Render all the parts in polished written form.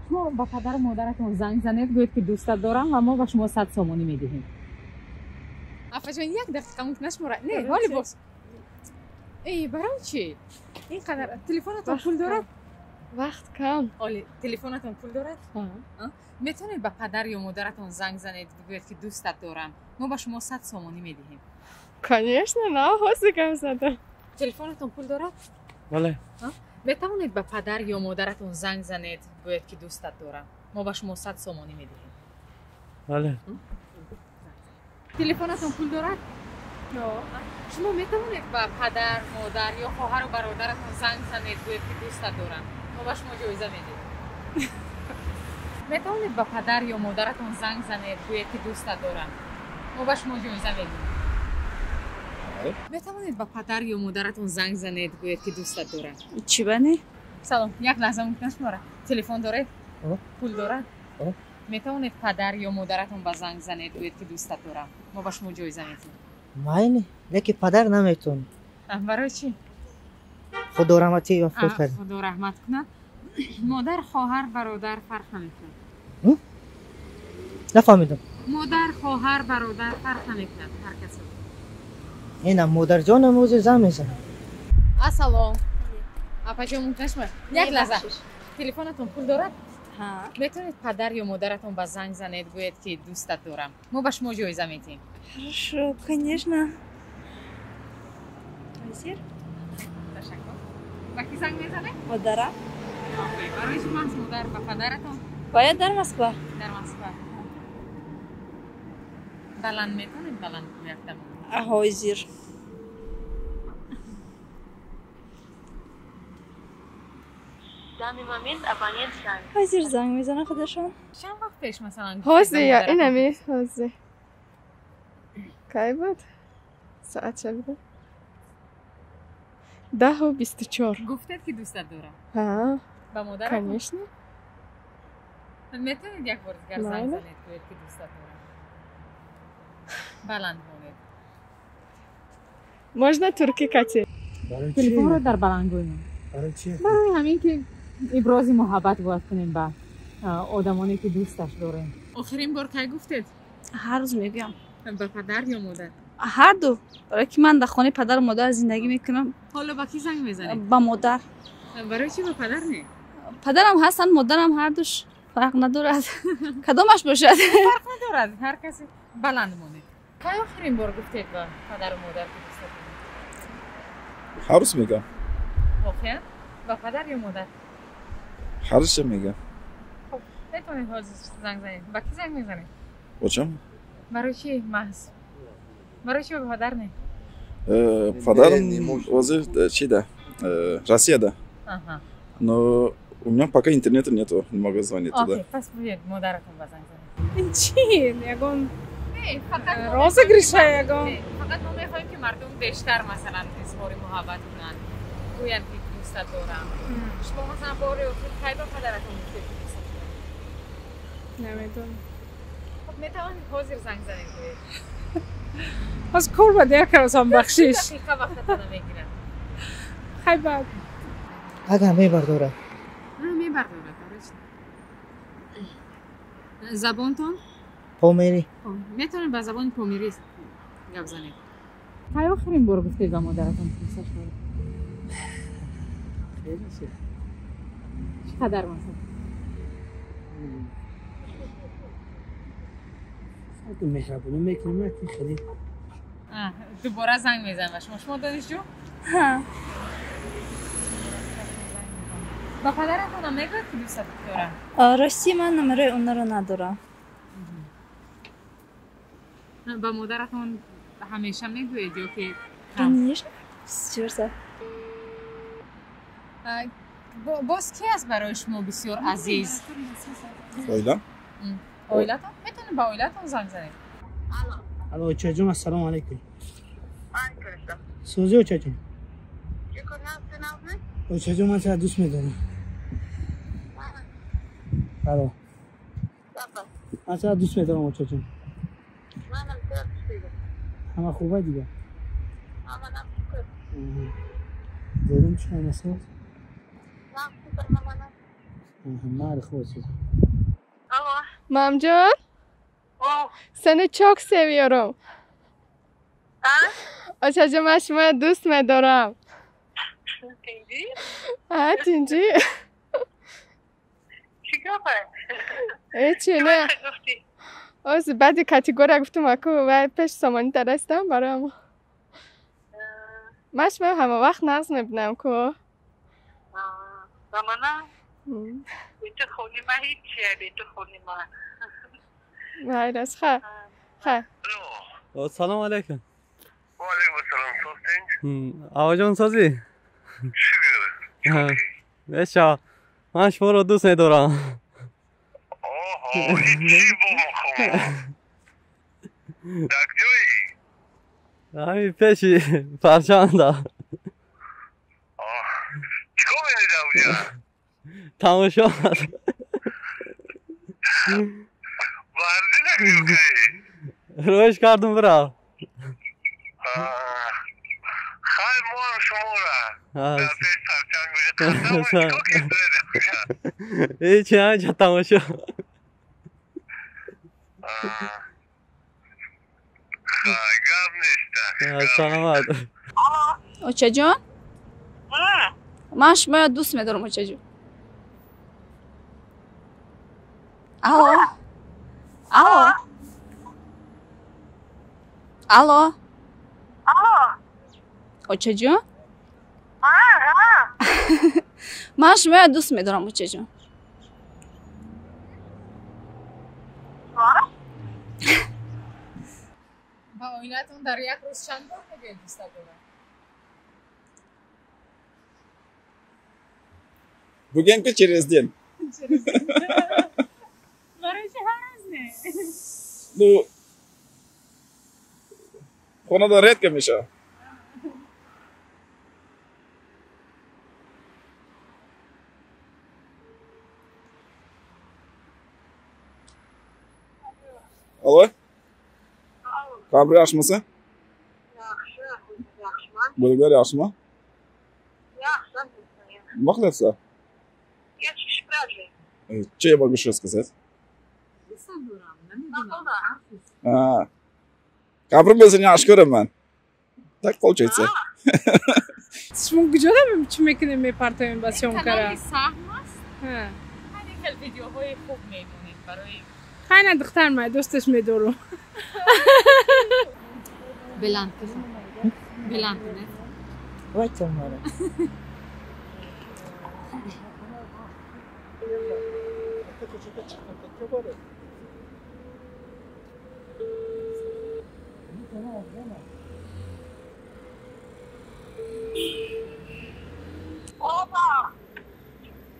شما با پدر و مادرتون زنگ زنید گویید که دوستت دارم و ما با شما 100 سومانی میدهیم. افا جان یک دقیقه ممکن است مرا نه حالی باش. ای برای چی؟ اینقدر تلفنتون پول دارد؟ وقت کم. حالی تلفنتون پول دارد؟ میتونید با پدر یا مادرتون زنگ زنید بگویید که دوستت دارم ما با شما 100 سومانی میدهیم. конечно نه حوصله کم زدم. تلفنتون پول دارد؟ بله. میتونید با پدر یا مادرتون زنگ زنید بگویید که دوستت دارم ما با شما 100 سومانی میدهیم. بله. تلفنتون پول دارد؟ نه. شما میتونید با پدر، مادر یا خواهر و برادرتون زنگ زنید بگویید که دوستت دارم ما با شما جایزه میدهیم. میتونید با پدر یا مادرتون زنگ زنید بگویید که دوستت دارم ما با شما جایزه میدهیم. میتونید با پدر یا مادرتون زنگ زنید بگویید که دوستت دارم. چی بنی؟ سلام یک لحظه ممکن است شما تلفن داره؟ پول داره؟ میتونید پدر یا مادرتون با زنگ زنید بگویید که دوستت دارم ما با شما جایزه میدیم. ماینه لیکن پدر نمیتونه. برای چی؟ خدا رحمتی و فوت کرد. خدا رحمت کنه. مادر خواهر برادر فرق نمیکنه. نفهمیدم. مادر خواهر برادر فرق نمیکنه هر کسی. اینا مادر جان موزه زن میزنه. السلام. اپا جان ممکن است یک لحظه تلفنتون پول دارد؟ ها. میتونید پدر یا مادرتون با زنگ زنید گویید که دوستت دارم ما با شما جایزه میدیم. хорошо конечно. Hazır. تشکر. با کی زنگ میزنید؟ مادرم. برای شما از مادر و پدرتون باید در مسکو. در مسکو. بلند میتونید بلند گویید. Hazır. Hazır زنگ میزنه خودشون. چند وقت پیش مثلا حوزه یا اینمی حوزه. کی بود؟ ساعت چه بود؟ 10:24. گفتید که دوستت دارم. ها. با مادرتون؟ конечно. میتونید یک بار دیگر زنگ زنید گویید که دوستت دارم. بلند کنید. Можно турки кати. تلفن رو در بلند گویید. برای چی؟ برای همین که ابراز محبت باید کنیم با آدمانی که دوستش داریم. آخرین بار کی گفتید؟ هر روز میگم. با پدر یا مادر؟ هر دو. برای که من در خانه پدر و مادر زندگی میکنم. حالا با کی زنگ میزنید؟ با مادر. برای چی با پدر نه؟ پدرم هستن مادرم هر دوش فرق ندارد. کدامش باشد؟ فرق ندارد هر کسی بلند مونید. کی آخرین بار گفتید با پدر و مادر که دوستت دارید؟ هر روز میگم. آخر با پدر یا مادر؟ هر روز میگم. خب نتونید حاضر زنگ زنید. با کی زنگ میزنید؟ با چم؟ برای چی محض؟ برای چی با پدر نه؟ پدرم وزیر چی ده؟ Россия да. Ага. Но у меня пока интернета нету, не могу звонить туда. Окей, пас будет модератор базан زنید. چی؟ یگون نه فقط розыгрыша یگون. فقط ما میخوایم که مردم بیشتر مثلا اظهار محبت کنن. گویند که دوستت دارم. شما مثلا باری اخیر کی با پدرتون گفتید که دوستت دارم؟ نمیدونم. خب میتوانید حاضر زنگ زنید. از کار با دیگه کردم بخشش. دقیقه وقتتون میگیرن. خیلی بد. اگه میبرداره. میبرداره درست. زبانتون؟ پامیری. میتونید با زبان پامیری گپ زنید. کی آخرین بار گفتید با مادرتون دوستش دارید؟ خیلی چقدر مثلا؟ اگه مهربونی میکنم که خیلی. دوباره زنگ میزنم و شما دانشجو؟ ها. با پدرتون هم میگوید که دوستت دارم؟ راستی من نمره اونا رو ندارم. با مادرتون همیشه میگوید یا که کنیش؟ چرا؟ باز کی است برای شما بسیار عزیز؟ Oyla? اویلتون؟ میتونید با اویلتون زنگ زنید؟ الو چجون السلام علیکم. سوزی چجون؟ او چجون من چه دوست میدارم. الو. من چه دوست میدارم او چجون. همه خوبه دیگه. دارم چه مسئله؟ Mari خوشی. Mamcan, seni çok seviyorum. Açacağım aşmaya دوست دارم. Ha, Tinci. هیچی نه. از بعد کاتگورا گفتم اکو و پیش سامانی درستم برام. ماش من همه وقت ناز نبینم کو. زمانا بیت خونی ما هیچیه بیت خونی ما. وایرس خا. خا. سلام علیکم. و علیکم السلام سوستین. آقا جان سازی؟ شکر. بشا. من شما رو دوست ندارم. هیچی با مخوام. دک جایی؟ همین پیشی پرچانده. چیکار می‌کنی اونجا؟ تماشا. ورزی نمی‌کنی؟ روش کردم برا. خیر ما هم شما را در پیش پرچنگ میشه تنده چیکار کنید؟ هیچی همینجا تماشا. گرم نیسته. سلامت. اوچه جان؟ من شما دوست میدارم اوچه جان. الو. الو. الو. اوچه جان؟ من شما دوست میدارم اوچه جان. با آینتون در یک روز چند بار میگوید دوست دارم؟ Bugün ki через день. برای چه هر روز نه؟ Ну, خونه редко میشه. Alo? Kabri yaxshimisiz? Yaxshi, Bo'lgan yaxshimi? yaxshi. Nima qilyapsiz? Я чуть правильно. Что я могу еще сказать? دوست دارم نمیدونم. Kabrim o'zini yaxshi ko'raman. Так получается. شما کجا چی میکنیم میپرتایم با شما کانال کرا سهم است. ها همین خیلی ویدیوهای خوب میمونید برای خیلی دختر من دوستش میدارم بلند کن. بلند کنه. وای تو ماره.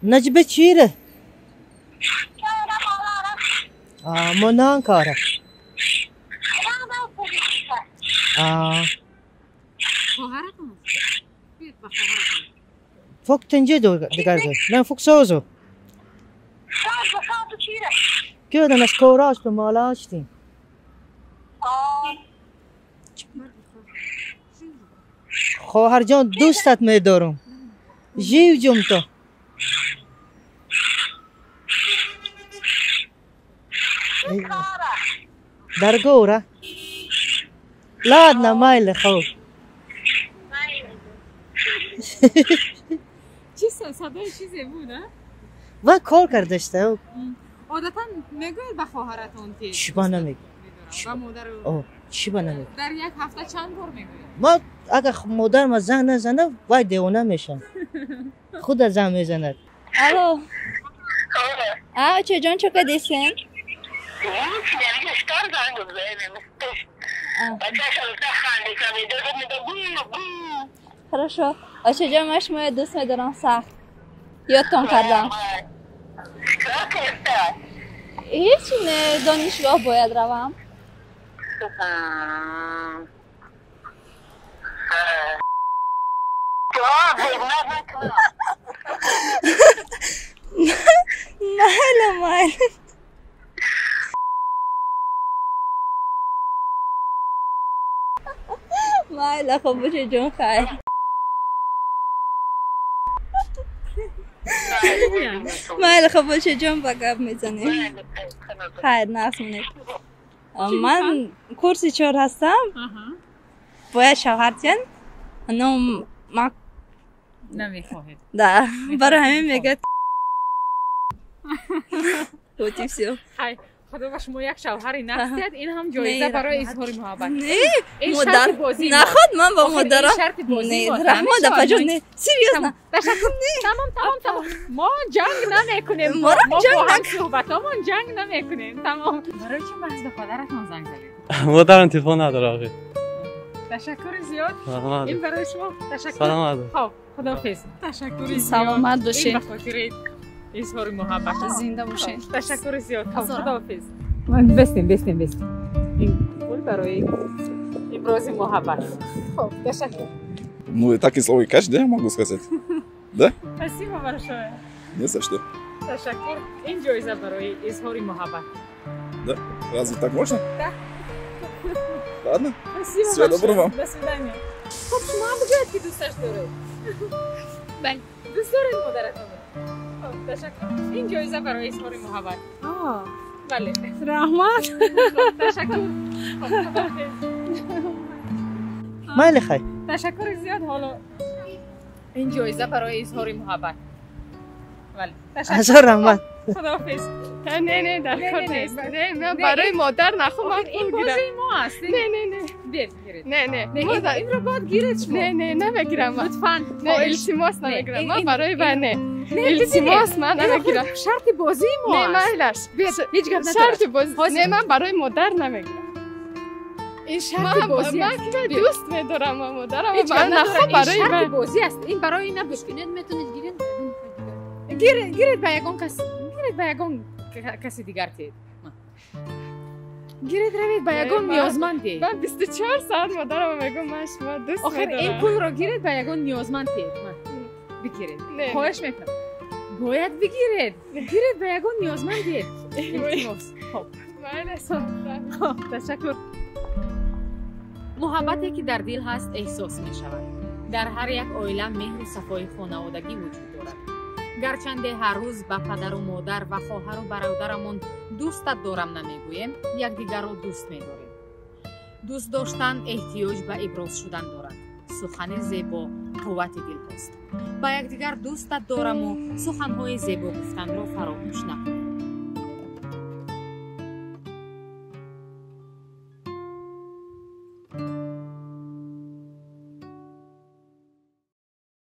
نجبه چیره؟ منان کاره. خواهرتون بیاید با خواهرتون. فوق تنجه دیگر نه فوق سازو. شاد چیره؟ گردن از کوراش به مالاش دیم. خواهر جان دوستت میدارم. جیو جم تو. در گوره. لاد نمایل خوب. چی صدای چیزی بود نه؟ و کار کردشته. عادتا میگوید به خواهرتون که چی با نمیگه؟ و مادر اوه چی با نمیگه؟ در یک هفته چند بار میگوید؟ ما اگه مادر ما زنگ نزنه وای دیوانه میشم. خود زنگ میزند. الو. اوچه جان چه کدیسین؟ هیچ نمیشه شکار زنگ بزنیم. بچه‌ش از خنده کنه میگه بو. хорошо. اوچه جان من شما دوست میدارم سخت. یادتون کردم. چیکار کرده؟ هیچی نه دانشگاه باید روم. ماله ماله خب بشه جون خیر بله خب باشه جان با گپ میزنیم خیر نخونید من کورس 4 هستم باید شوهر جان نام ما نمیخواهید ده برای همین میگه اوتیسیو خیر خدا با شما یک شوهری نفسید این هم جایزه برای اظهار محبت نه این مادر شرط بازی نخواد من با مادرم این شرط بازی نه رحمت فجر نه سیریوس نه تشکر تمام ما جنگ نمیکنیم ما جنگ صحبتامون جنگ نمیکنیم تمام برای چی محض به پدرتون زنگ زدید مادرم تلفن نداره آخه تشکر زیاد سلامت این برای شما تشکر سلامت خب خداحافظ تشکر زیاد سلامت باشین این به خاطر اظهار محبت زنده باشین تشکر زیاد خداحافظ بستیم این پول برای ابراز محبت خب تشکر Ну и так и слово и каш, да, я могу сказать? Да? спасибо большое Не за что. تشکر این جایزه برای اظهار محبت Да? Разве так можно? Да. Ладно. спасибо Всего доброго вам. до свидания خب شما هم بگوید که دوستش دارید بله دوست دارید مادرتون خب تشکر این جایزه برای اظهار محبت بله رحمت تشکر خب خداحافظ مایل خیر تشکر زیاد حالا این جایزه برای اظهار محبت بله هزار رحمت خداحافظ نه در نیست نه من برای مادر نخوام این بازی ما است نه بگیرید نه مادر این رو باید گیرید شما نه نمیگیرم لطفاً نه التماس نمیگیرم من برای نه التماس من نمیگیرم شرط بازی ما نه مایلش هیچ گپ نداره شرط بازی نه من برای مادر نمیگیرم این شرط بازی است من دوست میدارم مادرم هیچ من نخوام برای شرط من بازی است این برای نبشکنید میتونید گیرید به یگان کس گیرید به یگان کسی دیگر تید گیرید روید به یگان نیازمندی من 24 ساعت مادرم میگم من شما دوست آخر میدارم این پول رو گیرید به یگان نیازمند تید بگیرید خواهش میکنم باید بگیرید گیرید به یگان نیازمندی التماس خب تشکر محبتی که در دل هست احساس می شود در هر یک عائله مهر و صفای خانوادگی وجود دارد گرچنده هر روز به پدر و مادر و خواهر و برادرمون دوستت دارم نمیگوییم یکدیگر را دوست می‌داریم دوست داشتن احتیاج به ابراز شدن دارد سخن زیبا قوت دل است با یکدیگر دوستت دارم و سخن‌های زیبا گفتن را فراموش نکنید